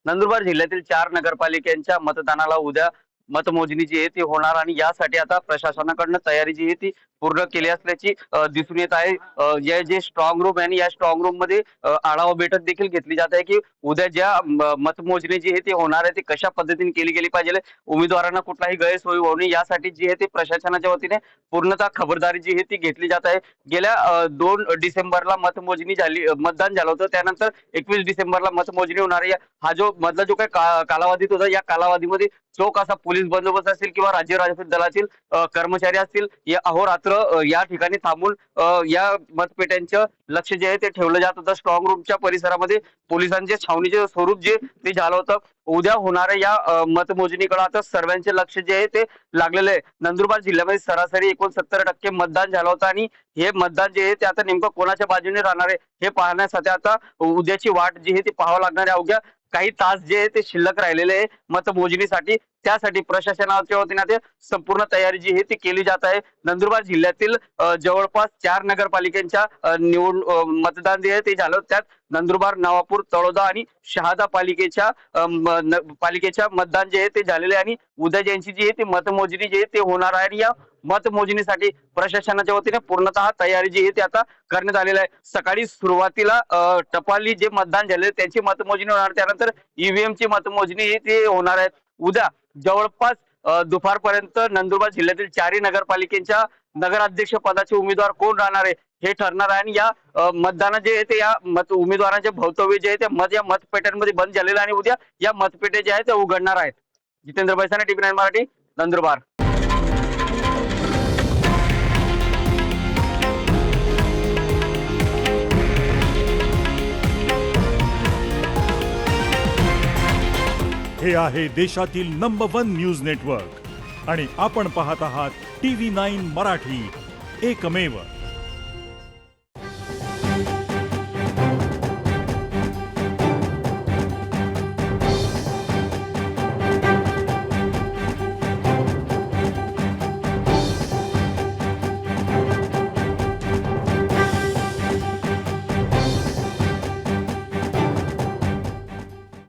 नंदुरबार जिल्ह्यातील 4 नगरपालिकांच्या मतदानाला उद्या मतमोजणी जी आहे ती होणार आणि यासाठी आता प्रशासनाकडनं तयारी जी आहे ती पूर्ण केली असल्याची दिसून येत आहे. जे स्ट्रॉंग रूम आहे आणि या स्ट्रॉंग रूम मध्ये आढावा बैठक देखील घेतली जात आहे की उद्या ज्या मतमोजणी जी आहे ती होणार आहे ती कशा पद्धतीने केली गेली पाहिजे, उमेदवारांना कुठलाही गैरसोय होऊ नये यासाठी जी आहे ती प्रशासनाच्या वतीने पूर्णतः खबरदारी जी आहे ती घेतली जात आहे. गेल्या 2 डिसेंबरला मतमोजणी झाली, मतदान झालं होतं. त्यानंतर 21 डिसेंबरला मतमोजणी होणार आहे. हा जो मधला जो काही कालावधी होता या कालावधीमध्ये चोख असा पोलीस बंदोबस्त असेल किंवा राज्य राजपूत दलातील कर्मचारी असतील या अहोरात्र या ठिकाणी थांबून या मतपेट्यांचं लक्ष जे आहे ते ठेवलं जात होतं. स्ट्रॉंग रूमच्या परिसरामध्ये पोलिसांचे छावणीचे स्वरूप जे ते झालं होतं. उद्या होणाऱ्या या मतमोजणीकडे आता सर्वांचे लक्ष जे आहे ते लागलेलं आहे. नंदुरबार जिल्ह्यामध्ये सरासरी 69% मतदान झालं होतं आणि हे मतदान जे आहे ते आता नेमकं कोणाच्या बाजूने राहणार आहे हे पाहण्यासाठी आता उद्याची वाट जी आहे ती पाहावं लागणार आहे. अवघ्या काही तास जे आहे ते शिल्लक राहिलेले आहे मतमोजणीसाठी. त्यासाठी प्रशासनाच्या वतीने ते संपूर्ण तयारी जी आहे ती केली जात आहे. नंदुरबार जिल्ह्यातील जवळपास 4 नगरपालिकांच्या मतदान जे आहे ते झालं. त्यात नंदुरबार, नवापूर, तळोदा आणि शहादा पालिकेच्या मतदान जे आहे ते झालेले आणि उद्या ज्यांची जी आहे ती मतमोजणी जी आहे ते होणार आहे. आणि या मतमोजणीसाठी प्रशासनाच्या वतीने पूर्णतः तयारी जी आहे ती आता करण्यात आलेली आहे. सकाळी सुरुवातीला टपाली जे मतदान झाले त्यांची मतमोजणी होणार, त्यानंतर ईव्हीएम ची मतमोजणी ती होणार आहे. उद्या जवळपास दुपारपर्यंत नंदुरबार जिल्ह्यातील 4 नगरपालिकेच्या नगराध्यक्ष पदाचे उमेदवार कोण राहणार आहे हे ठरणार आहे. आणि या मतदान जे आहे ते या उमेदवारांचे भवितव्य जे आहे ते या मतपेट्यांमध्ये बंद झालेलं आणि उद्या या मतपेट्या जे आहेत ते उघडणार आहेत. जितेंद्र बैसाने, टीव्ही 9 मराठी, नंदुरबार. हे आहे देशातील नंबर 1 न्यूज नेटवर्क आणि आपण पाहत आहात टीव्ही 9 मराठी, एकमेव.